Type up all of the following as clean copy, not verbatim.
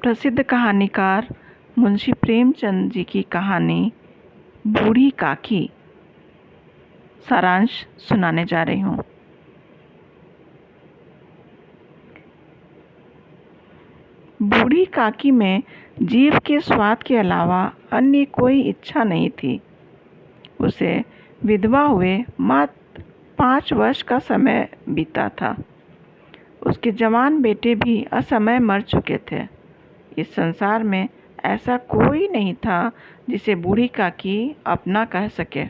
प्रसिद्ध कहानीकार मुंशी प्रेमचंद जी की कहानी बूढ़ी काकी सारांश सुनाने जा रही हूँ। बूढ़ी काकी में जीभ के स्वाद के अलावा अन्य कोई इच्छा नहीं थी। उसे विधवा हुए मात्र 5 वर्ष का समय बीता था। उसके जवान बेटे भी असमय मर चुके थे। इस संसार में ऐसा कोई नहीं था जिसे बूढ़ी काकी अपना कह सके।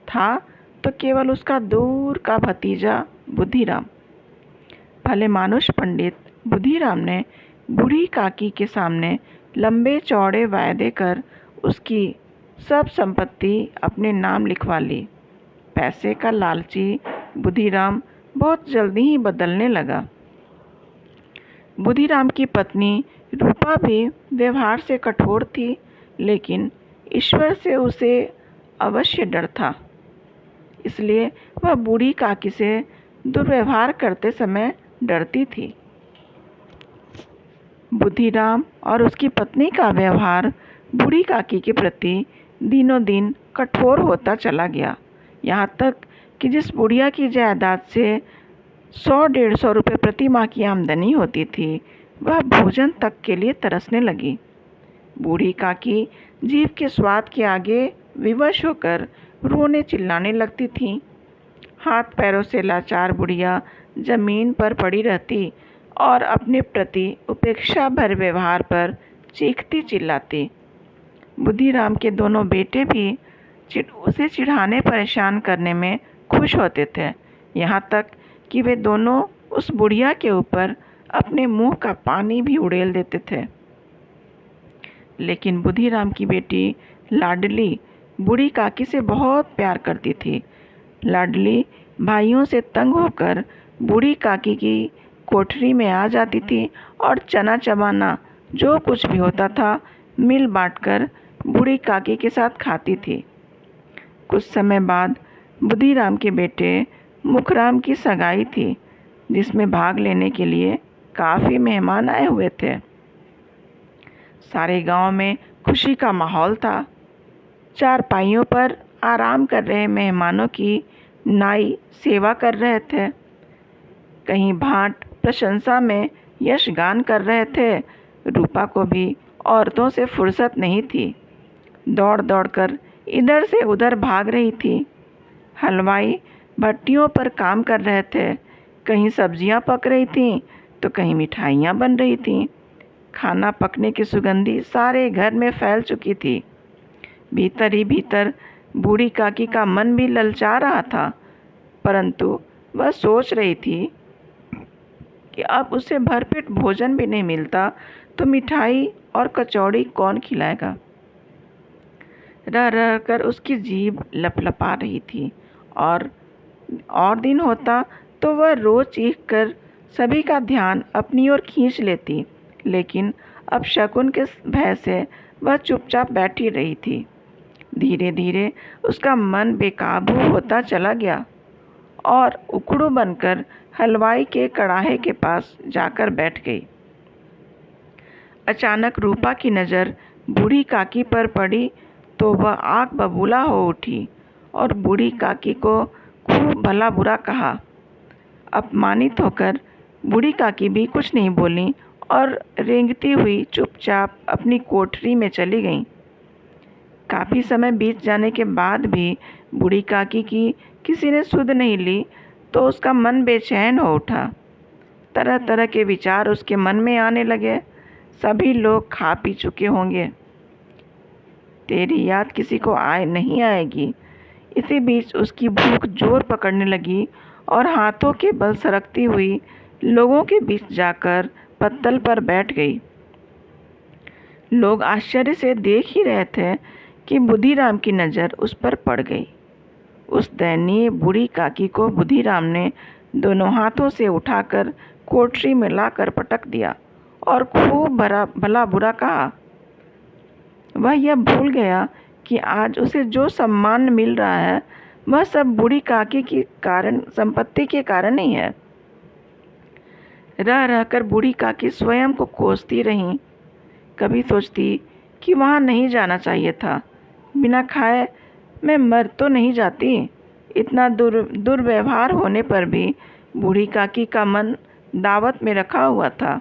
था तो केवल उसका दूर का भतीजा बुद्धिराम। भले मानुष पंडित बुद्धिराम ने बूढ़ी काकी के सामने लंबे चौड़े वायदे कर उसकी सब संपत्ति अपने नाम लिखवा ली। पैसे का लालची बुद्धिराम बहुत जल्दी ही बदलने लगा। बुद्धिराम की पत्नी रूपा भी व्यवहार से कठोर थी, लेकिन ईश्वर से उसे अवश्य डर था। इसलिए वह बूढ़ी काकी से दुर्व्यवहार करते समय डरती थी। बुद्धिराम और उसकी पत्नी का व्यवहार बूढ़ी काकी के प्रति दिनों दिन कठोर होता चला गया। यहाँ तक कि जिस बुढ़िया की जायदाद से 100-150 रुपये प्रति माह की आमदनी होती थी, वह भोजन तक के लिए तरसने लगी। बूढ़ी काकी जीभ के स्वाद के आगे विवश होकर रोने चिल्लाने लगती थी। हाथ पैरों से लाचार बुढ़िया जमीन पर पड़ी रहती और अपने प्रति उपेक्षा भरे व्यवहार पर चीखती चिल्लाती। बुद्धिराम के दोनों बेटे भी उसे चिढ़ाने परेशान करने में खुश होते थे। यहाँ तक कि वे दोनों उस बुढ़िया के ऊपर अपने मुंह का पानी भी उड़ेल देते थे। लेकिन बुद्धिराम की बेटी लाडली बूढ़ी काकी से बहुत प्यार करती थी। लाडली भाइयों से तंग होकर बूढ़ी काकी की कोठरी में आ जाती थी और चना चबाना जो कुछ भी होता था मिल बांटकर बूढ़ी काकी के साथ खाती थी। कुछ समय बाद बुद्धिराम के बेटे मुखराम की सगाई थी, जिसमें भाग लेने के लिए काफ़ी मेहमान आए हुए थे। सारे गांव में खुशी का माहौल था। चारपाइयों पर आराम कर रहे मेहमानों की नाई सेवा कर रहे थे। कहीं भाट प्रशंसा में यशगान कर रहे थे। रूपा को भी औरतों से फुर्सत नहीं थी। दौड़ दौड़ कर इधर से उधर भाग रही थी। हलवाई भट्टियों पर काम कर रहे थे। कहीं सब्जियां पक रही थीं तो कहीं मिठाइयाँ बन रही थीं। खाना पकने की सुगंधी सारे घर में फैल चुकी थी। भीतर ही भीतर बूढ़ी काकी का मन भी ललचा रहा था, परंतु वह सोच रही थी कि अब उसे भरपेट भोजन भी नहीं मिलता तो मिठाई और कचौड़ी कौन खिलाएगा। रह रह कर उसकी जीभ लपलपा रही थी और दिन होता तो वह रोज चीख कर सभी का ध्यान अपनी ओर खींच लेती, लेकिन अब शकुन के भय से वह चुपचाप बैठी रही थी। धीरे धीरे उसका मन बेकाबू होता चला गया और उकड़ू बनकर हलवाई के कड़ाहे के पास जाकर बैठ गई। अचानक रूपा की नज़र बूढ़ी काकी पर पड़ी तो वह आग बबूला हो उठी और बूढ़ी काकी को खूब भला बुरा कहा। अपमानित होकर बूढ़ी काकी भी कुछ नहीं बोली और रेंगती हुई चुपचाप अपनी कोठरी में चली गईं। काफ़ी समय बीत जाने के बाद भी बूढ़ी काकी की किसी ने सुध नहीं ली तो उसका मन बेचैन हो उठा। तरह तरह के विचार उसके मन में आने लगे। सभी लोग खा पी चुके होंगे, तेरी याद किसी को नहीं आएगी। इसी बीच उसकी भूख जोर पकड़ने लगी और हाथों के बल सरकती हुई लोगों के बीच जाकर पत्तल पर बैठ गई। लोग आश्चर्य से देख ही रहे थे कि बुद्धिराम की नज़र उस पर पड़ गई। उस दयनीय बूढ़ी काकी को बुद्धिराम ने दोनों हाथों से उठाकर कोठरी में लाकर पटक दिया और खूब भला बुरा कहा। वह यह भूल गया कि आज उसे जो सम्मान मिल रहा है वह सब बूढ़ी काकी की संपत्ति के कारण ही है। रह रहकर बूढ़ी काकी स्वयं को कोसती रहीं। कभी सोचती कि वहाँ नहीं जाना चाहिए था। बिना खाए मैं मर तो नहीं जाती। इतना दुर्व्यवहार होने पर भी बूढ़ी काकी का मन दावत में रखा हुआ था।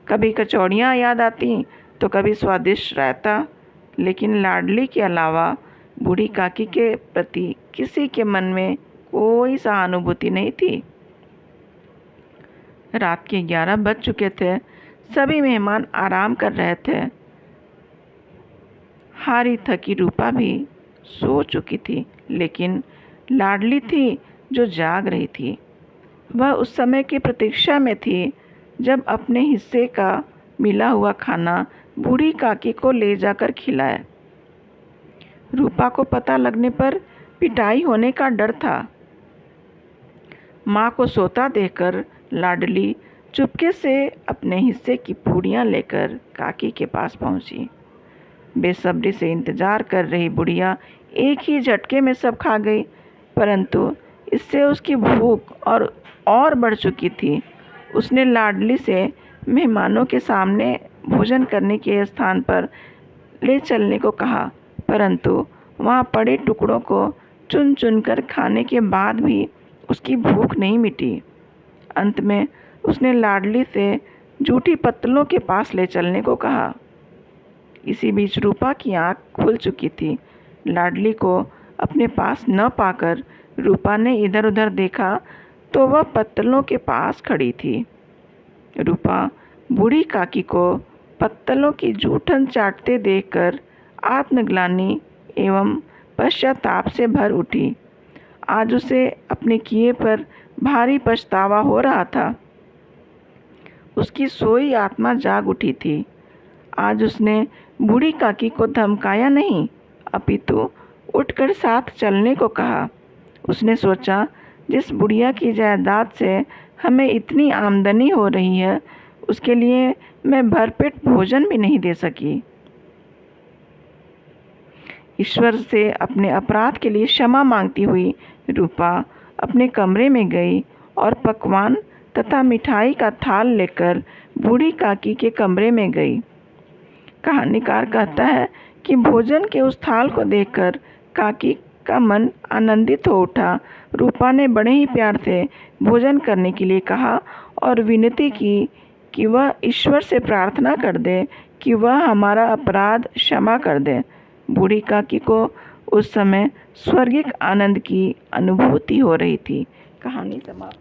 कभी कचौड़ियाँ याद आती तो कभी स्वादिष्ट रायता, लेकिन लाडली के अलावा बूढ़ी काकी के प्रति किसी के मन में कोई सहानुभूति नहीं थी। रात के 11 बज चुके थे। सभी मेहमान आराम कर रहे थे। हारी थकी रूपा भी सो चुकी थी, लेकिन लाडली थी जो जाग रही थी। वह उस समय की प्रतीक्षा में थी जब अपने हिस्से का मिला हुआ खाना बूढ़ी काकी को ले जाकर खिलाए। रूपा को पता लगने पर पिटाई होने का डर था। माँ को सोता देखकर लाडली चुपके से अपने हिस्से की पूड़ियाँ लेकर काकी के पास पहुँची। बेसब्री से इंतजार कर रही बुढ़िया एक ही झटके में सब खा गई, परंतु इससे उसकी भूख और बढ़ चुकी थी। उसने लाडली से मेहमानों के सामने भोजन करने के स्थान पर ले चलने को कहा, परंतु वहाँ पड़े टुकड़ों को चुन चुन कर खाने के बाद भी उसकी भूख नहीं मिटी। अंत में उसने लाडली से जूठी पत्तलों के पास ले चलने को कहा। इसी बीच रूपा की आंख खुल चुकी थी। लाडली को अपने पास न पाकर रूपा ने इधर उधर देखा तो वह पत्तलों के पास खड़ी थी। रूपा बूढ़ी काकी को पत्तलों की जूठन चाटते देखकर आत्मग्लानि एवं पश्चाताप से भर उठी। आज उसे अपने किए पर भारी पछतावा हो रहा था। उसकी सोई आत्मा जाग उठी थी। आज उसने बूढ़ी काकी को धमकाया नहीं, अपितु उठकर साथ चलने को कहा। उसने सोचा, जिस बुढ़िया की जायदाद से हमें इतनी आमदनी हो रही है, उसके लिए मैं भरपेट भोजन भी नहीं दे सकी। ईश्वर से अपने अपराध के लिए क्षमा मांगती हुई रूपा अपने कमरे में गई और पकवान तथा मिठाई का थाल लेकर बूढ़ी काकी के कमरे में गई। कहानीकार कहता है कि भोजन के उस थाल को देखकर काकी का मन आनंदित हो उठा। रूपा ने बड़े ही प्यार से भोजन करने के लिए कहा और विनती की कि वह ईश्वर से प्रार्थना कर दे कि वह हमारा अपराध क्षमा कर दे। बूढ़ी काकी को उस समय स्वर्गिक आनंद की अनुभूति हो रही थी। कहानी समाप्त।